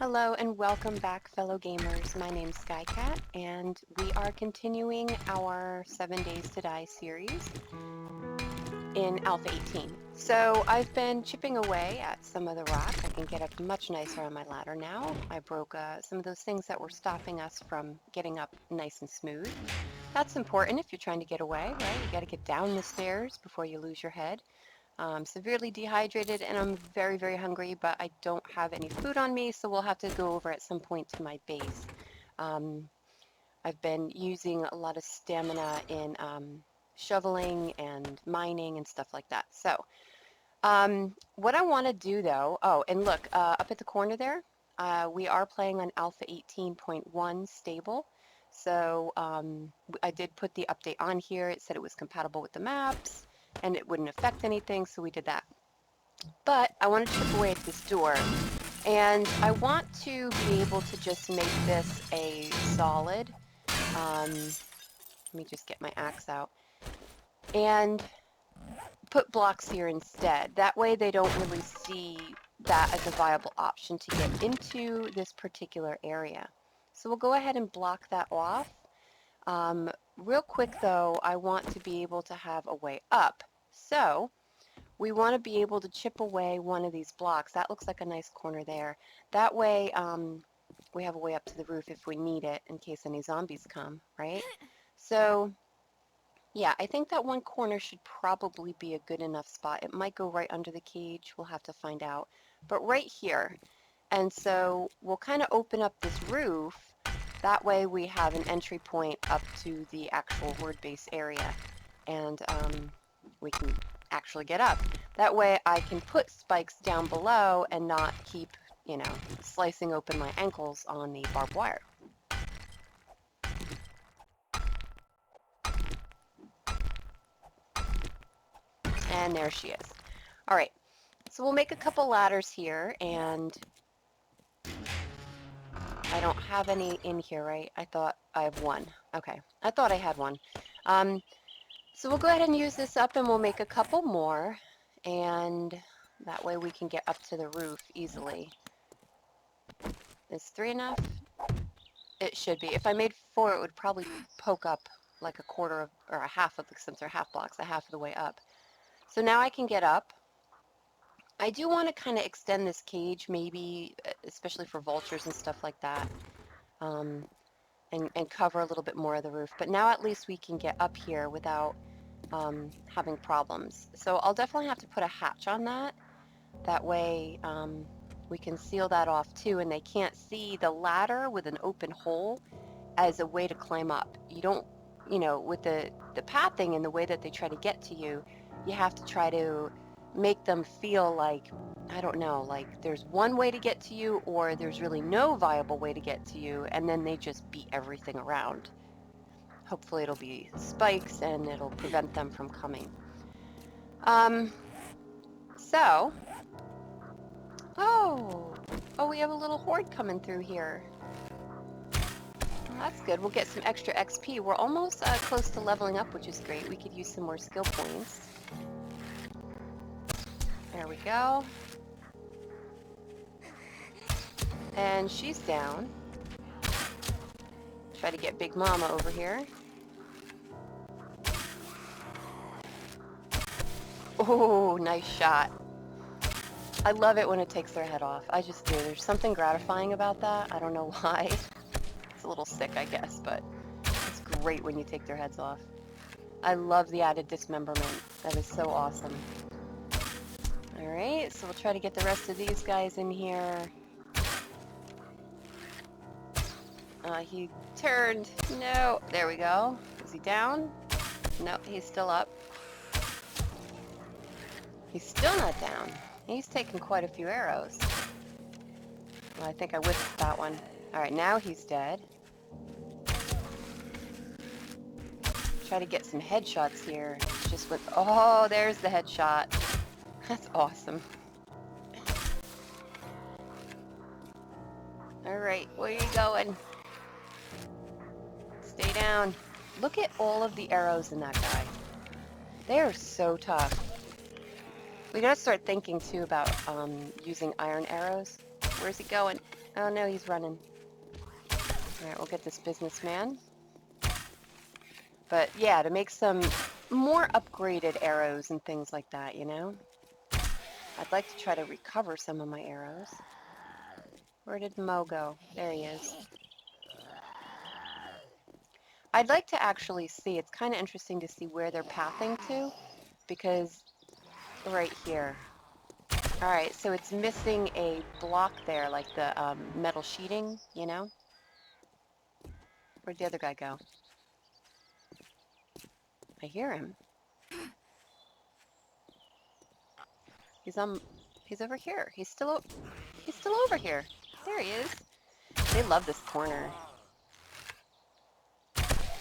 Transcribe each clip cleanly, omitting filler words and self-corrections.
Hello and welcome back, fellow gamers. My name's Skycat, and we are continuing our 7 Days to Die series in Alpha 18. So I've been chipping away at some of the rock. I can get up much nicer on my ladder now. I broke some of those things that were stopping us from getting up nice and smooth. That's important if you're trying to get away, right? You got to get down the stairs before you lose your head. I'm severely dehydrated and I'm very, very hungry, but I don't have any food on me, so we'll have to go over at some point to my base. Um, I've been using a lot of stamina in shoveling and mining and stuff like that. So what I want to do though, oh, and look, up at the corner there, we are playing on Alpha 18.1 stable. So I did put the update on here. It said it was compatible with the maps and it wouldn't affect anything, so we did that. But I want to chip away at this door, and I want to be able to just make this a solid. Let me just get my axe out and put blocks here instead. That way they don't really see that as a viable option to get into this particular area. So we'll go ahead and block that off. Real quick though, I want to be able to have a way up. So we want to be able to chip away one of these blocks. That looks like a nice corner there. That way we have a way up to the roof if we need it in case any zombies come, right? So yeah, I think that one corner should probably be a good enough spot. It might go right under the cage. We'll have to find out. But right here. And so we'll kind of open up this roof. That way we have an entry point up to the actual horde base area. And we can actually get up. That way I can put spikes down below and not keep, slicing open my ankles on the barbed wire. And there she is. All right, so we'll make a couple ladders here, and I don't have any in here, right? I thought I have one. Okay, I thought I had one. So we'll go ahead and use this up, and we'll make a couple more, and that way we can get up to the roof easily. Is 3 enough? It should be. If I made 4, it would probably poke up like a quarter of, or a half of, since they're half blocks, a half of the way up. So now I can get up. I do want to kind of extend this cage, maybe, especially for vultures and stuff like that, and cover a little bit more of the roof. But now at least we can get up here without having problems. So I'll definitely have to put a hatch on that. That way we can seal that off too, and they can't see the ladder with an open hole as a way to climb up. You don't, with the pathing and the way that they try to get to you, you have to try to make them feel like, I don't know, like there's one way to get to you or there's really no viable way to get to you, and then they just beat everything around. Hopefully it'll be spikes and it'll prevent them from coming. So, oh, we have a little horde coming through here. Well, that's good. We'll get some extra XP. We're almost close to leveling up, which is great. We could use some more skill points. There we go. And she's down. Try to get Big Mama over here. Oh, nice shot. I love it when it takes their head off. I just do. There's something gratifying about that. I don't know why. It's a little sick, I guess, but it's great when you take their heads off. I love the added dismemberment. That is so awesome. All right, so we'll try to get the rest of these guys in here. He turned. No. There we go. Is he down? No, he's still up. He's still not down. He's taken quite a few arrows. Well, I think I whiffed that one. All right, now he's dead. Try to get some headshots here. Just with, oh, there's the headshot. That's awesome. All right, where are you going? Stay down. Look at all of the arrows in that guy. They are so tough. We gotta start thinking too about using iron arrows. Where's he going? Oh no, he's running. Alright, we'll get this businessman. But yeah, to make some more upgraded arrows and things like that, you know? I'd like to try to recover some of my arrows. Where did Mo go? There he is. I'd like to actually see, it's kind of interesting to see where they're pathing to, because right here. All right, so it's missing a block there, like the metal sheeting, you know? Where'd the other guy go? I hear him. He's over here. He's still over here. There he is. They love this corner,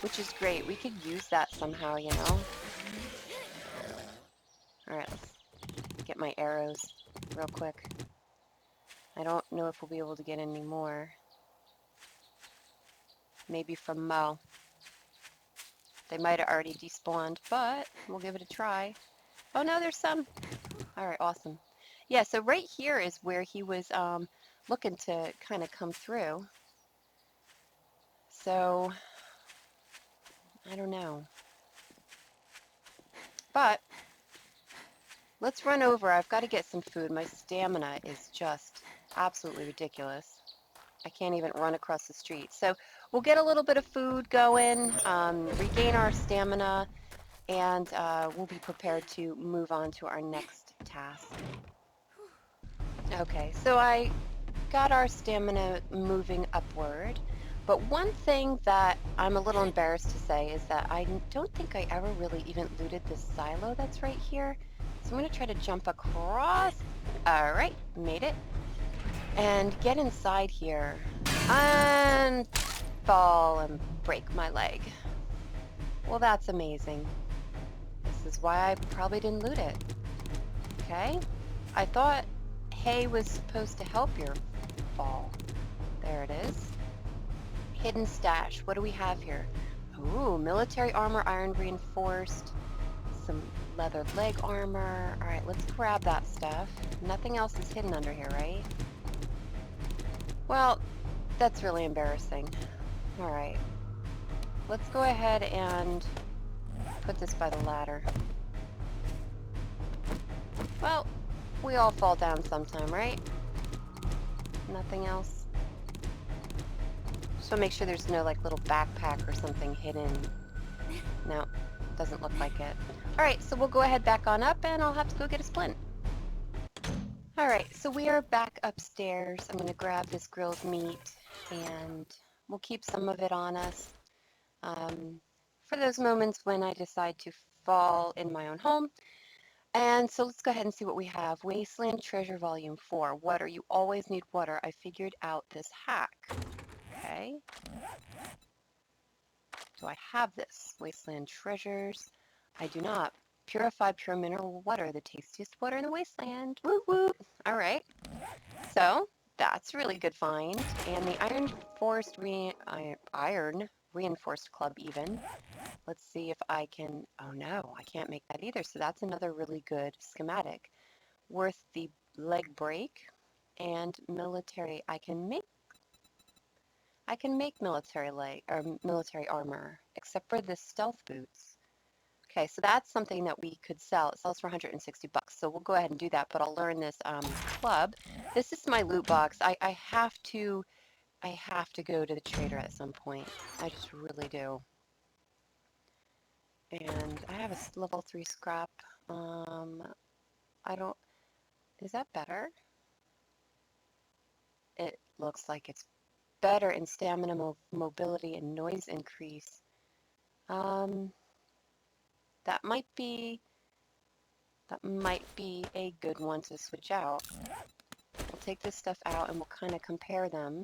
which is great. We could use that somehow, you know? All right, let's get my arrows real quick. I don't know if we'll be able to get any more. Maybe from Mo. They might have already despawned, but we'll give it a try. Oh no, there's some. All right, awesome. Yeah, so right here is where he was looking to kind of come through. So, I don't know. But, let's run over. I've got to get some food. My stamina is just absolutely ridiculous. I can't even run across the street. So, we'll get a little bit of food going, regain our stamina, and we'll be prepared to move on to our next task. Okay, so I got our stamina moving upward, but one thing that I'm a little embarrassed to say is that I don't think I ever really even looted this silo that's right here. So I'm going to try to jump across. All right, made it. And get inside here and fall and break my leg. Well, that's amazing. This is why I probably didn't loot it. Okay, I thought hay was supposed to help your fall. There it is. Hidden stash. What do we have here? Ooh, military armor, iron reinforced, some leather leg armor. All right, let's grab that stuff. Nothing else is hidden under here, right? Well, that's really embarrassing. All right. Let's go ahead and put this by the ladder. Well, we all fall down sometime, right? Nothing else? Just want to make sure there's no like little backpack or something hidden. No, doesn't look like it. All right, so we'll go ahead back on up and I'll have to go get a splint. All right, so we are back upstairs. I'm going to grab this grilled meat and we'll keep some of it on us for those moments when I decide to fall in my own home. And so let's go ahead and see what we have. Wasteland Treasure Volume 4. Water. You always need water. I figured out this hack. Okay. Do I have this? Wasteland Treasures. I do not. Purified pure mineral water. The tastiest water in the wasteland. Woo woo. All right. So that's really good find. And the Iron Reinforced Club even. Let's see if I can, oh no, I can't make that either. So that's another really good schematic. Worth the leg break and military. I can make military leg or military armor, except for the stealth boots. Okay, so that's something that we could sell. It sells for 160 bucks. So we'll go ahead and do that, but I'll learn this club. This is my loot box. I have to go to the trader at some point. I just really do. And I have a level 3 scrap. I don't, is that better? It looks like it's better in stamina, mobility, and noise increase. That might be a good one to switch out. We'll take this stuff out and we'll kind of compare them.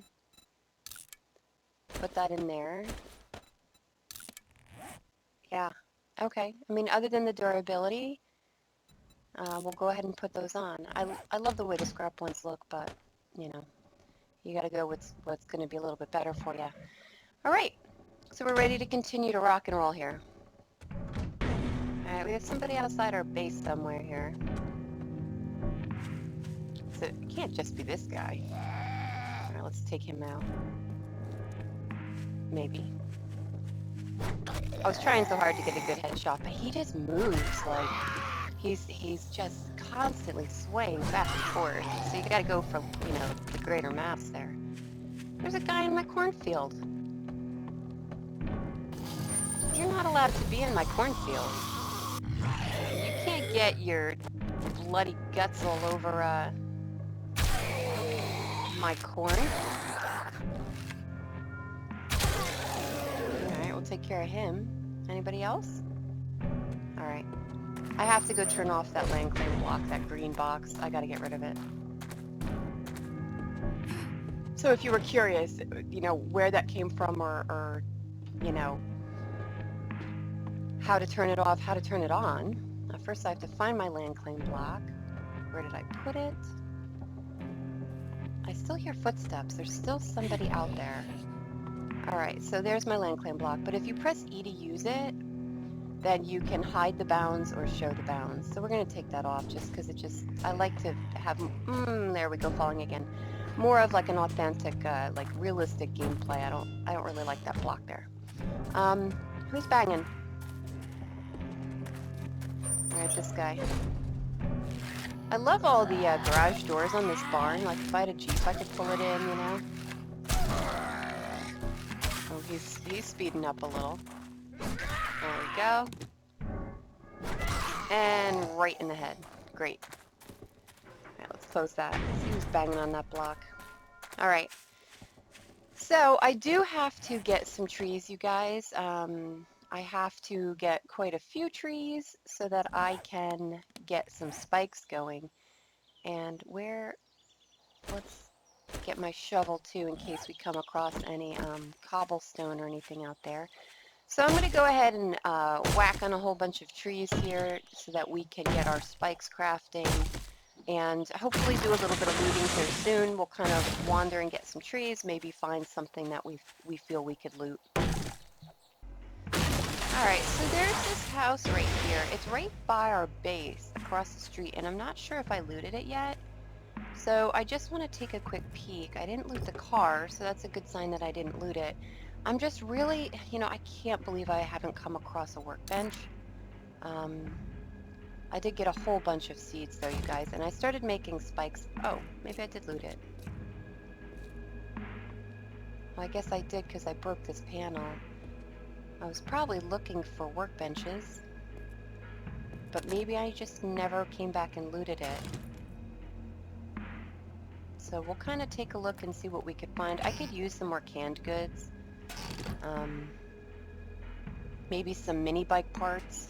Put that in there. Yeah, okay. I mean, other than the durability, we'll go ahead and put those on. I love the way the scrap ones look, but, you know, you got to go with what's going to be a little bit better for you. All right, so we're ready to continue to rock and roll here. All right, we have somebody outside our base somewhere here. So it can't just be this guy. Alright, let's take him out. Maybe. I was trying so hard to get a good headshot, but he just moves like he's just constantly swaying back and forth. So you gotta go for, you know, the greater mass there. There's a guy in my cornfield. You're not allowed to be in my cornfield. You can't get your bloody guts all over my corn. Alright, we'll take care of him. Anybody else? Alright. I have to go turn off that land claim block, that green box. I gotta get rid of it. So if you were curious, you know, where that came from or you know, how to turn it off, how to turn it on, first I have to find my land claim block. Where did I put it? I still hear footsteps. There's still somebody out there. Alright, so there's my land claim block. But if you press E to use it, then you can hide the bounds or show the bounds. So we're going to take that off just because I like to have, there we go, falling again. More of like an authentic, like realistic gameplay. I don't really like that block there. Who's banging? Alright, this guy. I love all the garage doors on this barn. Like if I had a Jeep, I could pull it in, you know? Oh, he's speeding up a little. There we go. And right in the head. Great. Alright, let's close that. See who's banging on that block. Alright. So, I do have to get some trees, you guys. I have to get quite a few trees so that I can get some spikes going. And let's get my shovel too in case we come across any cobblestone or anything out there. So I'm going to go ahead and whack on a whole bunch of trees here so that we can get our spikes crafting and hopefully do a little bit of looting here soon. We'll kind of wander and get some trees, maybe find something that we feel we could loot. Alright, so there's this house right here. It's right by our base across the street, and I'm not sure if I looted it yet. So I just want to take a quick peek. I didn't loot the car, so that's a good sign that I didn't loot it. I'm just really, you know, I can't believe I haven't come across a workbench. I did get a whole bunch of seeds though, you guys, and I started making spikes. Oh, maybe I did loot it. Well, I guess I did because I broke this panel. I was probably looking for workbenches, but maybe I just never came back and looted it. So we'll kind of take a look and see what we could find. I could use some more canned goods. Maybe some mini bike parts.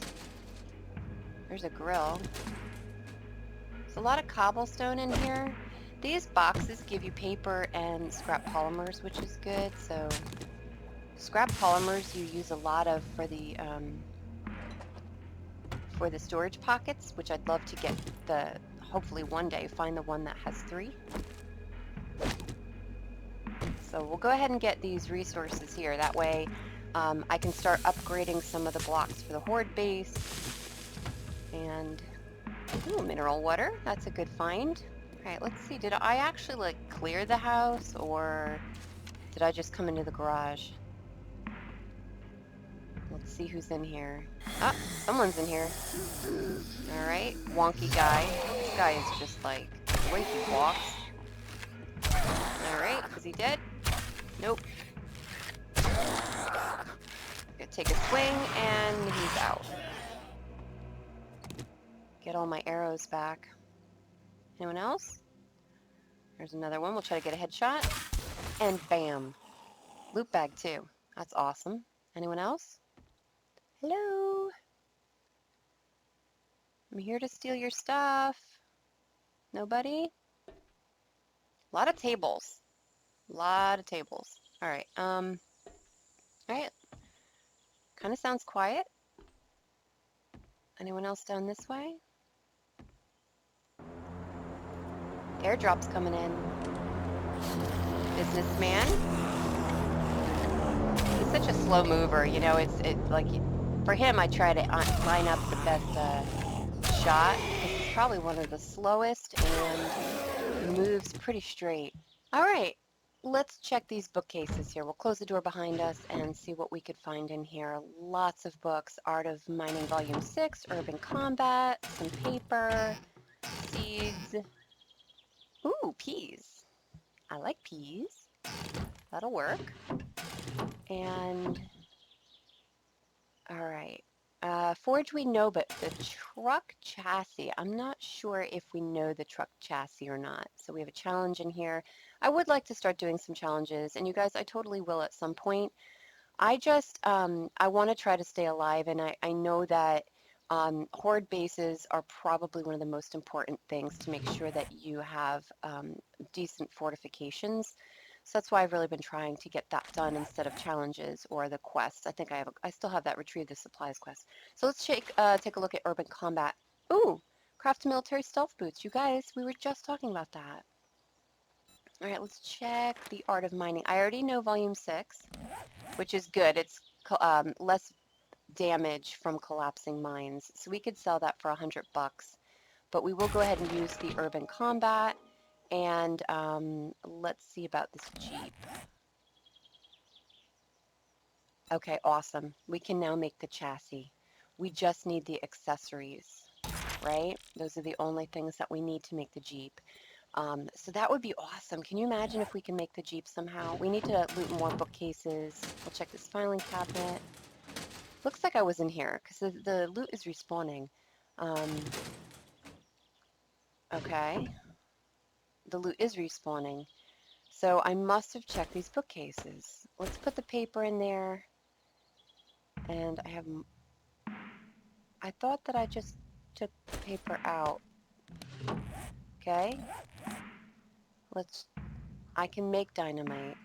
There's a grill. There's a lot of cobblestone in here. These boxes give you paper and scrap polymers, which is good. So scrap polymers you use a lot of for the storage pockets, which I'd love to get hopefully one day find the one that has 3. So we'll go ahead and get these resources here. That way I can start upgrading some of the blocks for the horde base. And, ooh, mineral water. That's a good find. Alright, let's see. Did I actually, like, clear the house, or did I just come into the garage? Let's see who's in here. Ah, someone's in here. Alright, wonky guy. This guy is just, like, the way he walks. Alright, is he dead? Nope. Gonna take a swing, and he's out. Get all my arrows back. Anyone else? There's another one. We'll try to get a headshot. And bam. Loot bag too. That's awesome. Anyone else? Hello? I'm here to steal your stuff. Nobody? A lot of tables. A lot of tables. Alright, alright. Kind of sounds quiet. Anyone else down this way? Airdrop's coming in. Businessman. He's such a slow mover, you know, for him I try to line up the best shot, because he's probably one of the slowest and moves pretty straight. Alright, let's check these bookcases here. We'll close the door behind us and see what we could find in here. Lots of books. Art of Mining Volume 6, Urban Combat, some paper, seeds. Ooh, peas. I like peas. That'll work. And, all right. Forge we know, but the truck chassis, I'm not sure if we know the truck chassis or not. So we have a challenge in here. I would like to start doing some challenges, and you guys, I totally will at some point. I want to try to stay alive, and I know that horde bases are probably one of the most important things to make sure that you have decent fortifications. So that's why I've really been trying to get that done instead of challenges or the quests. I think I still have that retrieve the supplies quest. So let's take a look at urban combat. Ooh, craft military stealth boots. You guys, we were just talking about that. All right, let's check the art of mining. I already know volume 6, which is good. It's less damage from collapsing mines. So we could sell that for $100, but we will go ahead and use the urban combat. And let's see about this Jeep. Okay, awesome. We can now make the chassis. We just need the accessories, right? Those are the only things that we need to make the Jeep. So that would be awesome. Can you imagine if we can make the Jeep somehow? We need to loot more bookcases. We'll check this filing cabinet. Looks like I was in here because the loot is respawning. Okay. The loot is respawning. So I must have checked these bookcases. Let's put the paper in there. And I thought that I just took the paper out. Okay. I can make dynamite.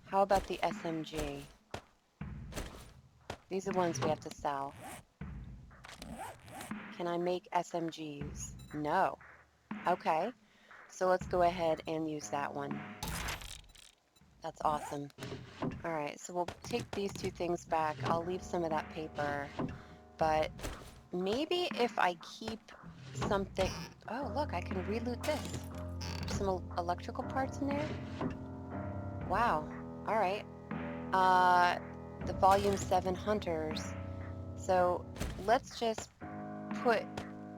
How about the SMG? These are ones we have to sell. Can I make SMGs? No. Okay. So let's go ahead and use that one. That's awesome. All right, so we'll take these two things back. I'll leave some of that paper, but maybe if I keep something... Oh, look, I can reloot this. There's some electrical parts in there. Wow. All right. The Volume 7 Hunters. So let's just put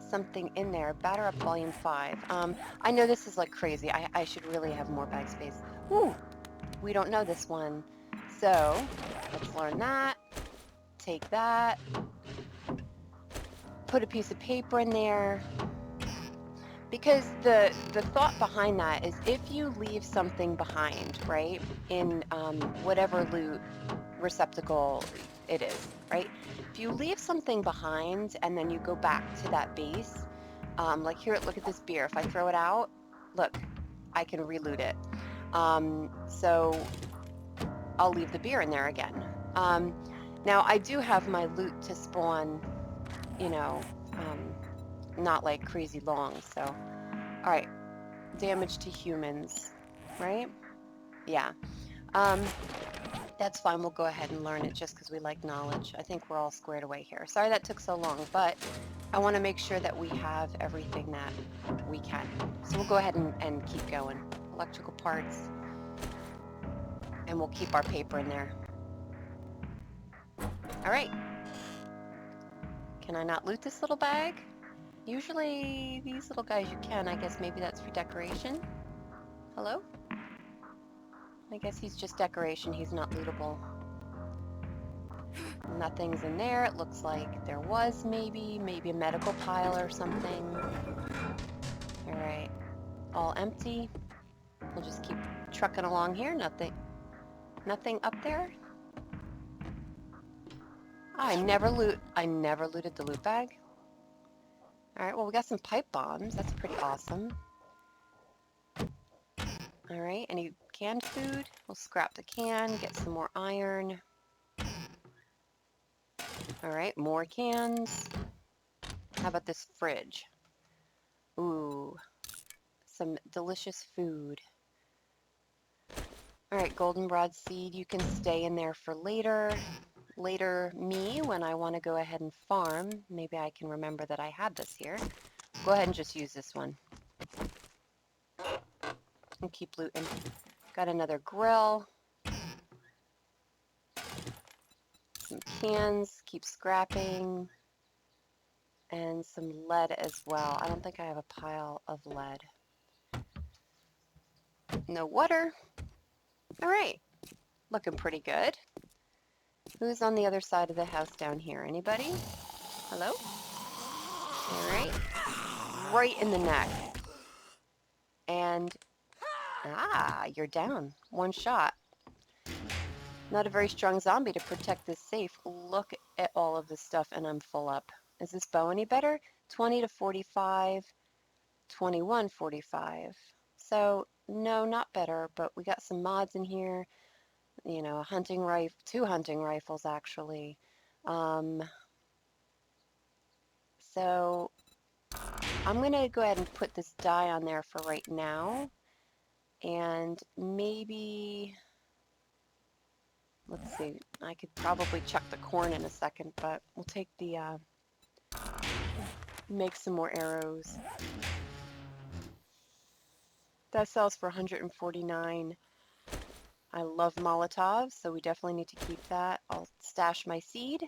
something in there. Batter up Volume 5. I know this is like crazy. I should really have more bag space. Woo! We don't know this one. So let's learn that. Take that. Put a piece of paper in there. Because the thought behind that is if you leave something behind, right, in whatever loot receptacle it is, right? If you leave something behind and then you go back to that base, like here, look at this beer. If I throw it out, look, I can reloot it. So I'll leave the beer in there again. Now I do have my loot to spawn, you know, not like crazy long. So, all right, damage to humans, right? Yeah. That's fine. We'll go ahead and learn it just because we like knowledge. I think we're all squared away here. Sorry that took so long, but I want to make sure that we have everything that we can. So we'll go ahead and keep going. Electrical parts, and we'll keep our paper in there. All right. Can I not loot this little bag? Usually these little guys you can. I guess maybe that's for decoration. Hello? I guess he's just decoration. He's not lootable. Nothing's in there. It looks like there was maybe a medical pile or something. All right. All empty. We'll just keep trucking along here. Nothing up there. I never looted the loot bag. All right, well, we got some pipe bombs. That's pretty awesome. All right, any canned food? We'll scrap the can, get some more iron. All right, more cans. How about this fridge? Ooh, some delicious food. All right, goldenrod seed, you can stay in there for later. Later me, when I want to go ahead and farm, maybe I can remember that I had this here. Go ahead and just use this one. And keep looting. Got another grill. Some cans, keep scrapping. And some lead as well. I don't think I have a pile of lead. No water. All right. Looking pretty good. Who's on the other side of the house down here? Anybody? Hello? All right. Right in the neck. And, you're down. One shot. Not a very strong zombie to protect this safe. Look at all of this stuff and I'm full up. Is this bow any better? 20 to 45, 21, 45. So, no, not better, but we got some mods in here. You know, a hunting rifle, 2 hunting rifles actually. So I'm going to go ahead and put this dye on there for right now. And maybe, let's see, I could probably chuck the corn in a second, but we'll take the, make some more arrows. That sells for 149. I love Molotovs, so we definitely need to keep that. I'll stash my seed.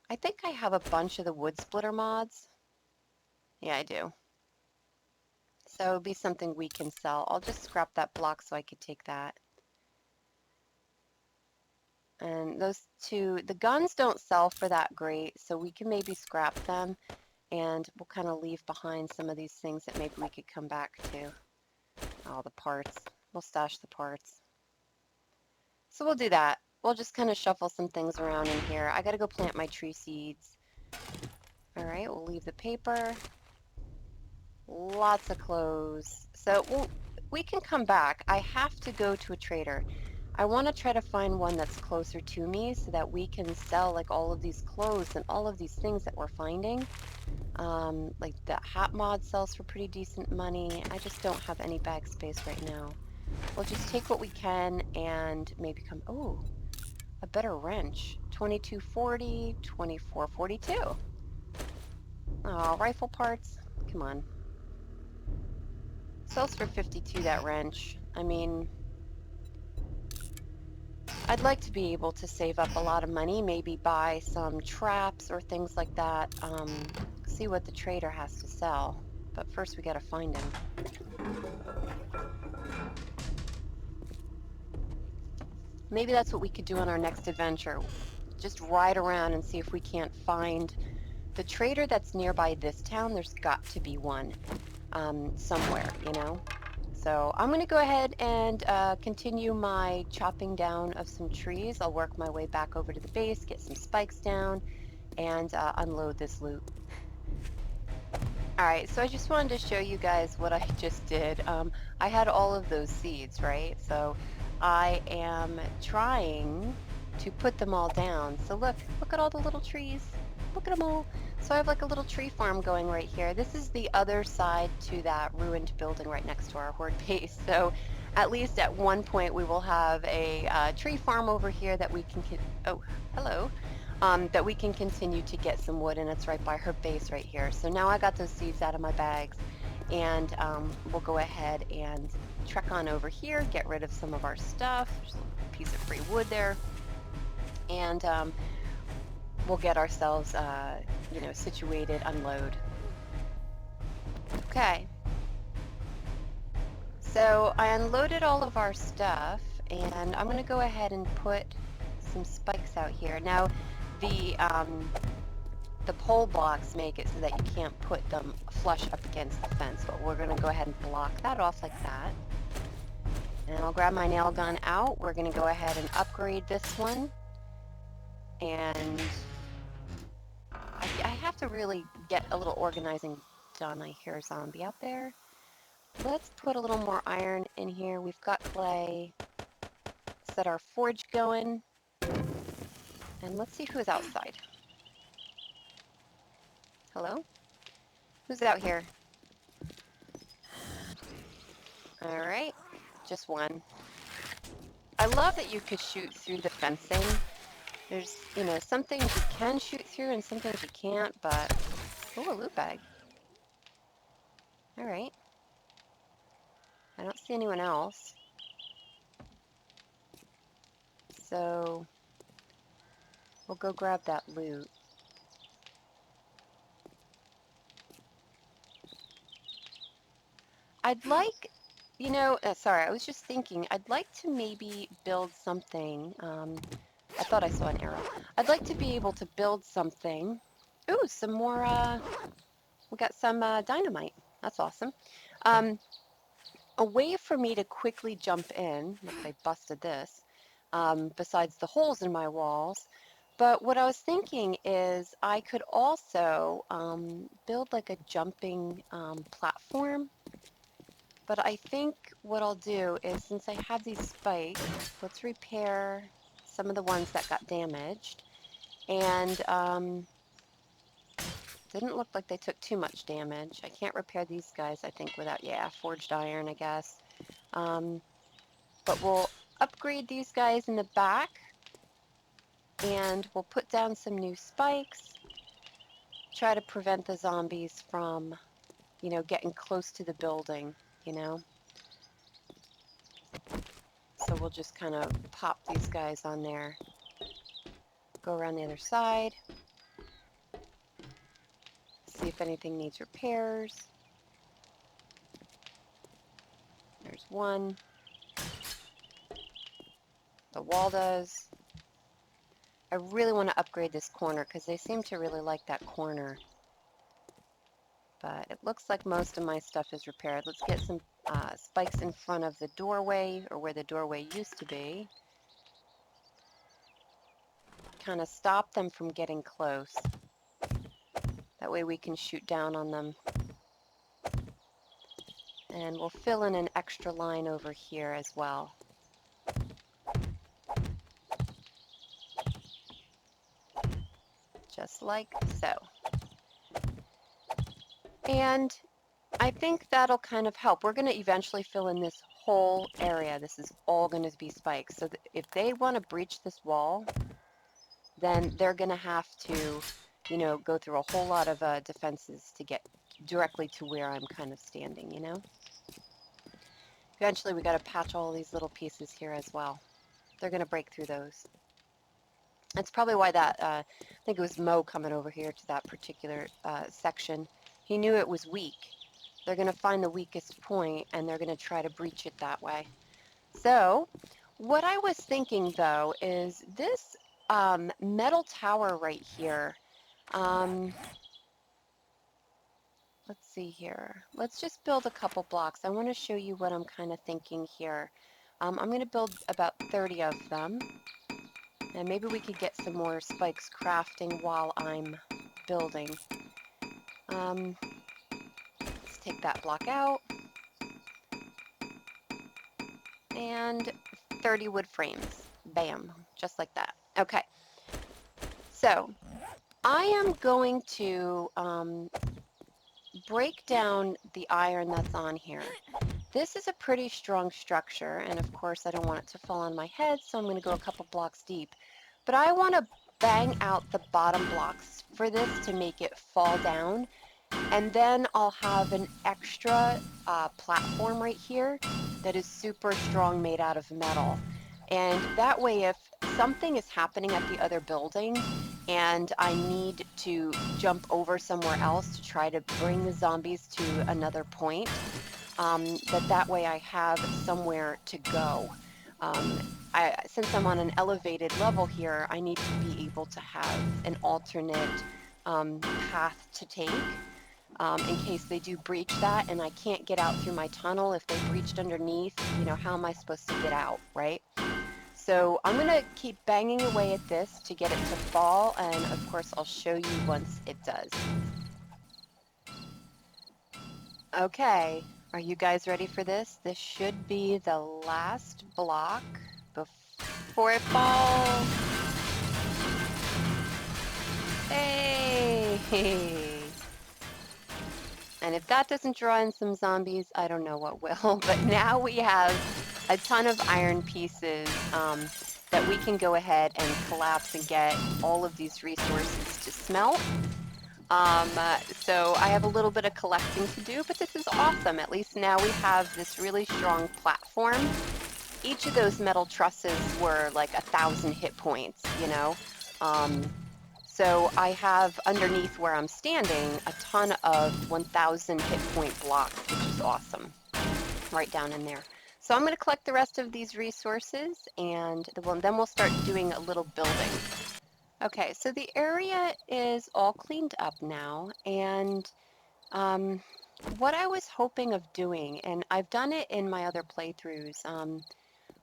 I think I have a bunch of the wood splitter mods. Yeah, I do. So it'll be something we can sell. I'll just scrap that block so I could take that. And those two, the guns don't sell for that great, so we can maybe scrap them and we'll kind of leave behind some of these things that maybe we could come back to. Oh, the parts. We'll stash the parts. So we'll do that. We'll just kind of shuffle some things around in here. I got to go plant my tree seeds. All right, we'll leave the paper. Lots of clothes. So we can come back. I have to go to a trader. I want to try to find one that's closer to me so that we can sell like all of these clothes and all of these things that we're finding. Like the hat mod sells for pretty decent money. I just don't have any bag space right now. We'll just take what we can and maybe come, oh, a better wrench. 2240, 2442. Oh, rifle parts. Come on. Sells for 52, that wrench. I mean, I'd like to be able to save up a lot of money, maybe buy some traps or things like that. See what the trader has to sell. But first we gotta find him. Maybe that's what we could do on our next adventure. Just ride around and see if we can't find the trader that's nearby this town. There's got to be one somewhere, you know? So I'm going to go ahead and continue my chopping down of some trees. I'll work my way back over to the base, get some spikes down, and unload this loot. All right, so I just wanted to show you guys what I just did. I had all of those seeds, right? So I am trying to put them all down. So look at all the little trees. Look at them all. So I have like a little tree farm going right here. This is the other side to that ruined building right next to our horde base. So at least at one point we will have a tree farm over here that we can, oh, hello. That we can continue to get some wood, and it's right by her base right here. So now I got those seeds out of my bags, and we'll go ahead and trek on over here, get rid of some of our stuff. There's a piece of free wood there, and we'll get ourselves, you know, situated, unload. Okay. So I unloaded all of our stuff, and I'm going to go ahead and put some spikes out here. Now, the pole blocks make it so that you can't put them flush up against the fence, but we're going to go ahead and block that off like that. And I'll grab my nail gun out. We're going to go ahead and upgrade this one. And I have to really get a little organizing done. I hear a zombie out there. Let's put a little more iron in here. We've got clay. Set our forge going. And let's see who's outside. Hello? Who's out here? All right, just one. I love that you could shoot through the fencing. There's, you know, some things you can shoot through and some things you can't, but... Oh, a loot bag. All right. I don't see anyone else. So we'll go grab that loot. I'd like, sorry, I was just thinking, I'd like to maybe build something. I thought I saw an arrow. I'd like to be able to build something. Ooh, some more, we got some dynamite. That's awesome. Um, a way for me to quickly jump in, look, I busted this, besides the holes in my walls. But what I was thinking is I could also build like a jumping platform. But I think what I'll do is, since I have these spikes, let's repair some of the ones that got damaged. And didn't look like they took too much damage. I can't repair these guys, I think, without, yeah, forged iron, I guess. But we'll upgrade these guys in the back, and we'll put down some new spikes, try to prevent the zombies from, getting close to the building, you know? So we'll just kind of pop these guys on there, go around the other side, see if anything needs repairs. There's one. The wall does. I really want to upgrade this corner because they seem to really like that corner. But it looks like most of my stuff is repaired. Let's get some spikes in front of the doorway, or where the doorway used to be. Kind of stop them from getting close. That way we can shoot down on them. And we'll fill in an extra line over here as well. Just like so. And I think that'll kind of help. We're going to eventually fill in this whole area. This is all going to be spikes. So if they want to breach this wall, then they're going to have to, go through a whole lot of defenses to get directly to where I'm kind of standing, Eventually, we got to patch all these little pieces here as well. They're going to break through those. That's probably why that, I think it was Mo coming over here to that particular section. He knew it was weak. They're going to find the weakest point, and they're going to try to breach it that way. So what I was thinking, though, is this metal tower right here. Let's see here. Let's just build a couple blocks. I want to show you what I'm kind of thinking here. I'm going to build about 30 of them. And maybe we could get some more spikes crafting while I'm building. Let's take that block out. And 30 wood frames. Bam, just like that. Okay, so I am going to break down the iron that's on here. This is a pretty strong structure, and of course I don't want it to fall on my head, so I'm going to go a couple blocks deep. But I want to bang out the bottom blocks for this to make it fall down, and then I'll have an extra platform right here that is super strong, made out of metal. And that way, if something is happening at the other building and I need to jump over somewhere else to try to bring the zombies to another point, that way I have somewhere to go. Since I'm on an elevated level here, I need to be able to have an alternate path to take. In case they do breach that and I can't get out through my tunnel. If they breached underneath, how am I supposed to get out, right? So I'm going to keep banging away at this to get it to fall, and of course I'll show you once it does. Okay, are you guys ready for this? This should be the last block before it falls. Hey! And if that doesn't draw in some zombies, I don't know what will. But now we have a ton of iron pieces that we can go ahead and collapse and get all of these resources to smelt. So I have a little bit of collecting to do, but this is awesome. At least now we have this really strong platform. Each of those metal trusses were like 1,000 hit points, you know? Um, so I have underneath where I'm standing a ton of 1,000 hit point blocks, which is awesome, right down in there. So I'm going to collect the rest of these resources and then we'll start doing a little building. Okay, so the area is all cleaned up now, and um, what I was hoping of doing, and I've done it in my other playthroughs,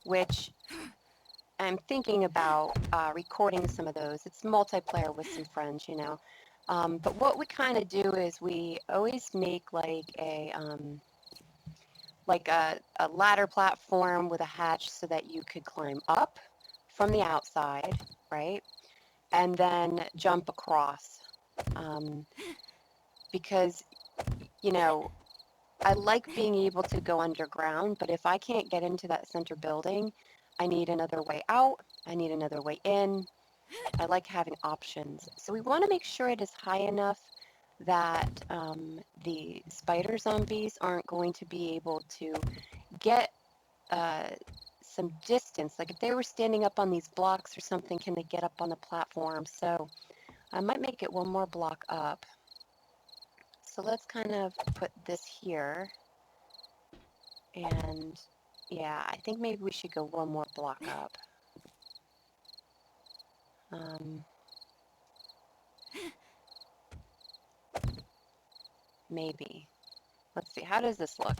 which I'm thinking about recording some of those. It's multiplayer with some friends, you know. But what we kind of do is we always make like a ladder platform with a hatch so that you could climb up from the outside, right? And then jump across. Um, because, you know, I like being able to go underground, but if I can't get into that center building, I need another way out. I need another way in. I like having options. So we want to make sure it is high enough that the spider zombies aren't going to be able to get uh, some distance. Like if they were standing up on these blocks or something, can they get up on the platform? So I might make it one more block up. So let's kind of put this here. And yeah, I think maybe we should go one more block up. Maybe. Let's see, how does this look?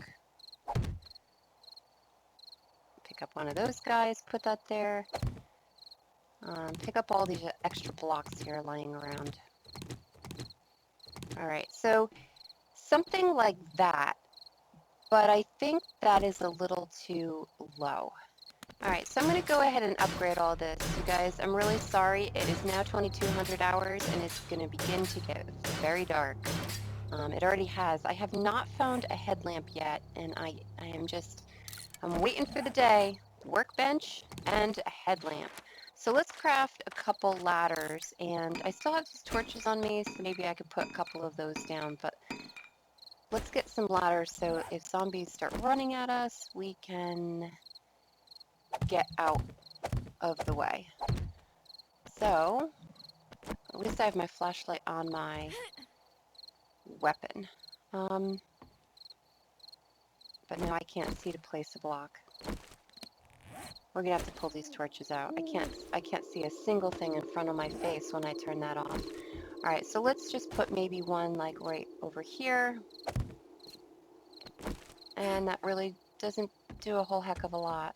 Pick up one of those guys, put that there. Pick up all these extra blocks here lying around. All right, so something like that, but I think that is a little too low. All right, so I'm going to go ahead and upgrade all this. You guys, I'm really sorry. It is now 2200 hours, and it's going to begin to get very dark. It already has. I have not found a headlamp yet, and I'm waiting for the day. Workbench and a headlamp. So let's craft a couple ladders, and I still have these torches on me, so maybe I could put a couple of those down, but let's get some ladders so if zombies start running at us, we can get out of the way. So, at least I have my flashlight on my weapon. But now I can't see to place a block. We're gonna have to pull these torches out. I can't see a single thing in front of my face when I turn that off. All right, so let's just put maybe one like right over here. And that really doesn't do a whole heck of a lot.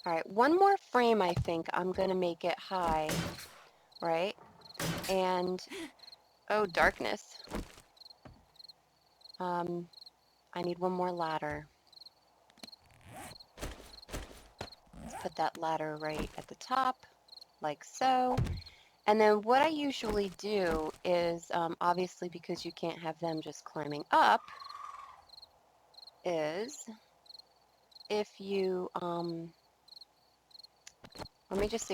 All right, one more frame, I think. I'm gonna make it high, right? And, oh, darkness. I need one more ladder. Let's put that ladder right at the top, like so. And then what I usually do is, obviously because you can't have them just climbing up, is if you, let me just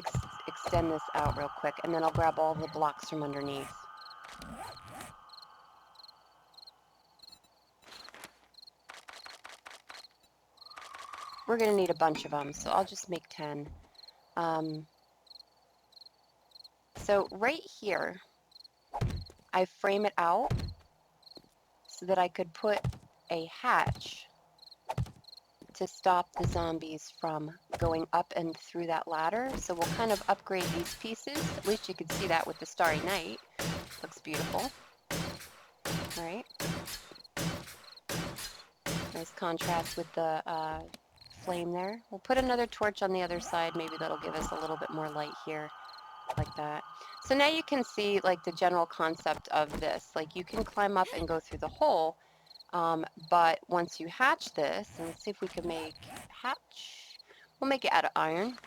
extend this out real quick, and then I'll grab all the blocks from underneath. We're going to need a bunch of them, so I'll just make 10. So right here, I frame it out so that I could put a hatch to stop the zombies from going up and through that ladder. So we'll kind of upgrade these pieces. At least you can see that with the starry night. Looks beautiful. All right. Nice contrast with the flame there. We'll put another torch on the other side. Maybe that'll give us a little bit more light here, like that. So now you can see like the general concept of this. Like you can climb up and go through the hole, but once you hatch this, and let's see if we can make hatch. We'll make it out of iron.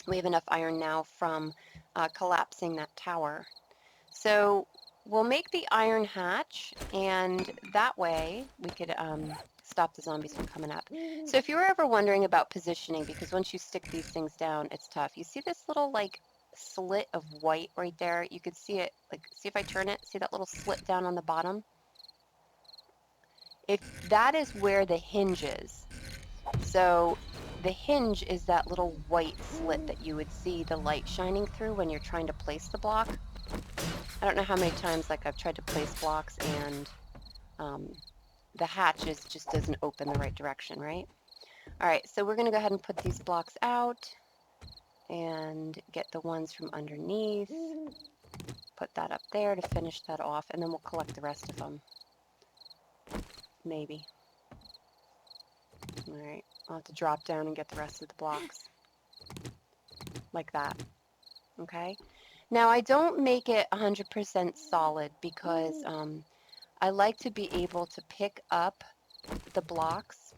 We have enough iron now from collapsing that tower. So we'll make the iron hatch, and that way we could stop the zombies from coming up. So if you were ever wondering about positioning, because once you stick these things down, it's tough. You see this little like slit of white right there. You could see it, like, see if I turn it, see that little slit down on the bottom? If that is where the hinge is. So the hinge is that little white slit that you would see the light shining through when you're trying to place the block. I don't know how many times like I've tried to place blocks and the hatches just doesn't open the right direction, right? All right, so we're gonna go ahead and put these blocks out and get the ones from underneath. Put that up there to finish that off, and then we'll collect the rest of them. Maybe. All right, I'll have to drop down and get the rest of the blocks. Like that, okay? Now I don't make it 100% solid because I like to be able to pick up the blocks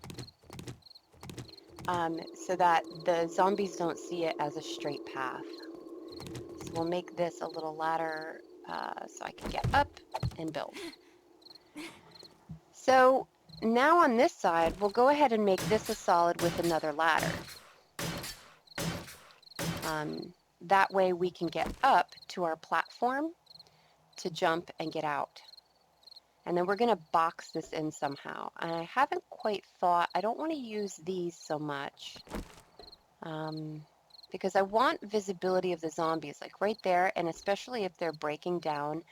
so that the zombies don't see it as a straight path. So we'll make this a little ladder so I can get up and build. So now on this side, we'll go ahead and make this a solid with another ladder. That way we can get up to our platform to jump and get out. And then we're going to box this in somehow. And I haven't quite thought, I don't want to use these so much because I want visibility of the zombies like right there. And especially if they're breaking down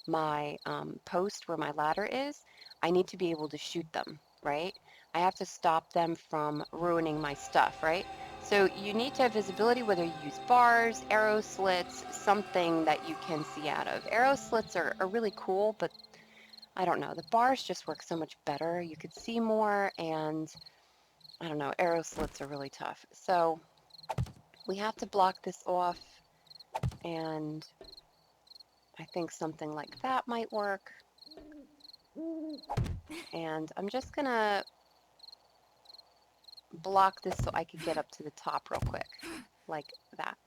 my post where my ladder is, I need to be able to shoot them, right? I have to stop them from ruining my stuff, right? So you need to have visibility, whether you use bars, arrow slits, something that you can see out of. Arrow slits are really cool, but I don't know. The bars just work so much better. You could see more, and I don't know, arrow slits are really tough. So we have to block this off, and I think something like that might work. And I'm just going to block this so I could get up to the top real quick, like that.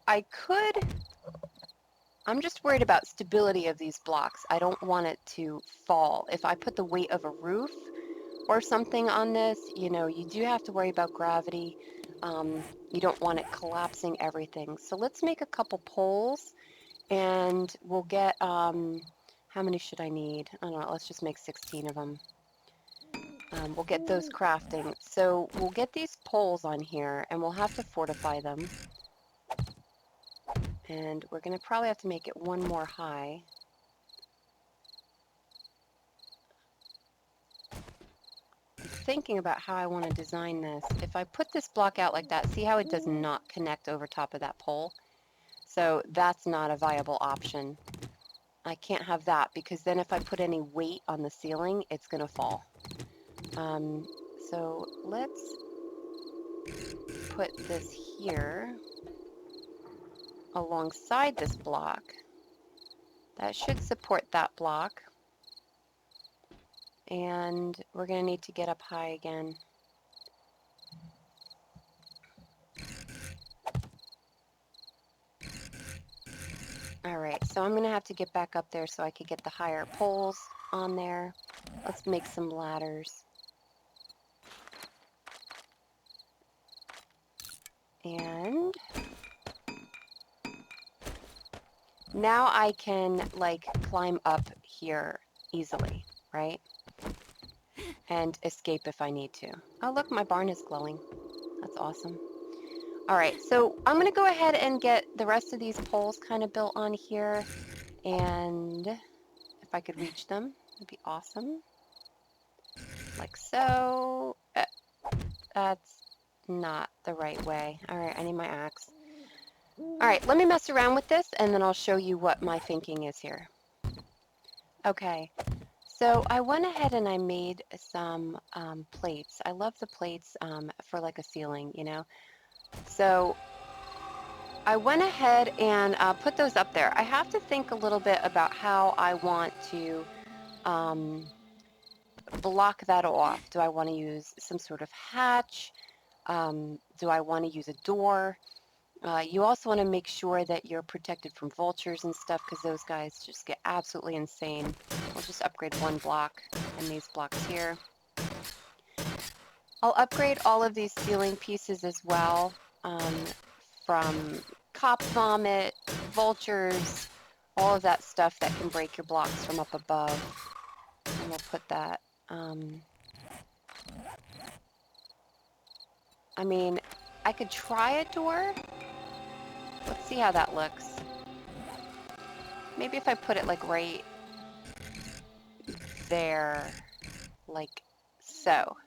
I could, I'm just worried about stability of these blocks. I don't want it to fall. If I put the weight of a roof or something on this, you know, you do have to worry about gravity. You don't want it collapsing everything. So let's make a couple poles and we'll get, how many should I need? I don't know, let's just make 16 of them. We'll get those crafting. So we'll get these poles on here and we'll have to fortify them. And we're going to probably have to make it one more high. I'm thinking about how I want to design this. If I put this block out like that, see how it does not connect over top of that pole? So that's not a viable option. I can't have that because then if I put any weight on the ceiling, it's going to fall. So let's put this here alongside this block. That should support that block. And we're going to need to get up high again. All right, so I'm going to have to get back up there so I could get the higher poles on there. Let's make some ladders. And now I can like climb up here easily, right? And escape if I need to. Oh, look, my barn is glowing. That's awesome. All right, so I'm going to go ahead and get the rest of these poles kind of built on here. And if I could reach them, that'd be awesome. Like so. That's not the right way. All right, I need my axe. All right, let me mess around with this and then I'll show you what my thinking is here. Okay, so I went ahead and I made some plates. I love the plates for like a ceiling, you know. So I went ahead and put those up there. I have to think a little bit about how I want to block that off. Do I want to use some sort of hatch? Do I want to use a door? You also want to make sure that you're protected from vultures and stuff because those guys just get absolutely insane. We'll just upgrade one block and these blocks here. I'll upgrade all of these ceiling pieces as well, from cop vomit, vultures, all of that stuff that can break your blocks from up above. And we'll put that. Um, I mean, I could try a door. Let's see how that looks. Maybe if I put it like right there, like so.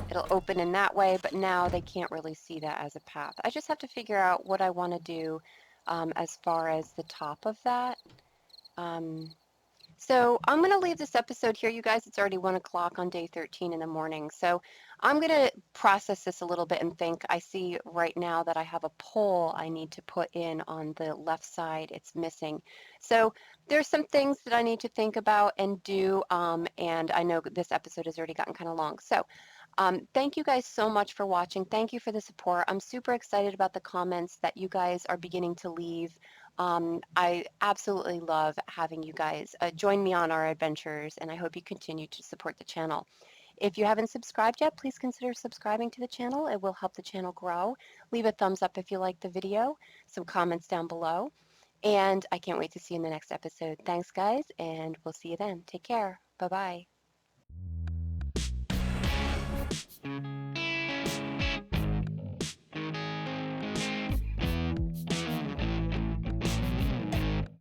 It'll open in that way, but now they can't really see that as a path. I just have to figure out what I want to do as far as the top of that. Um, So I'm going to leave this episode here, you guys. It's already 1 o'clock on day 13 in the morning. So I'm going to process this a little bit and think. I see right now that I have a pole I need to put in on the left side. It's missing. So there's some things that I need to think about and do. And I know this episode has already gotten kind of long. So thank you guys so much for watching. Thank you for the support. I'm super excited about the comments that you guys are beginning to leave. I absolutely love having you guys join me on our adventures, and I hope you continue to support the channel. If you haven't subscribed yet, please consider subscribing to the channel. It will help the channel grow. Leave a thumbs up if you like the video, some comments down below, and I can't wait to see you in the next episode. Thanks, guys, and we'll see you then. Take care. Bye-bye.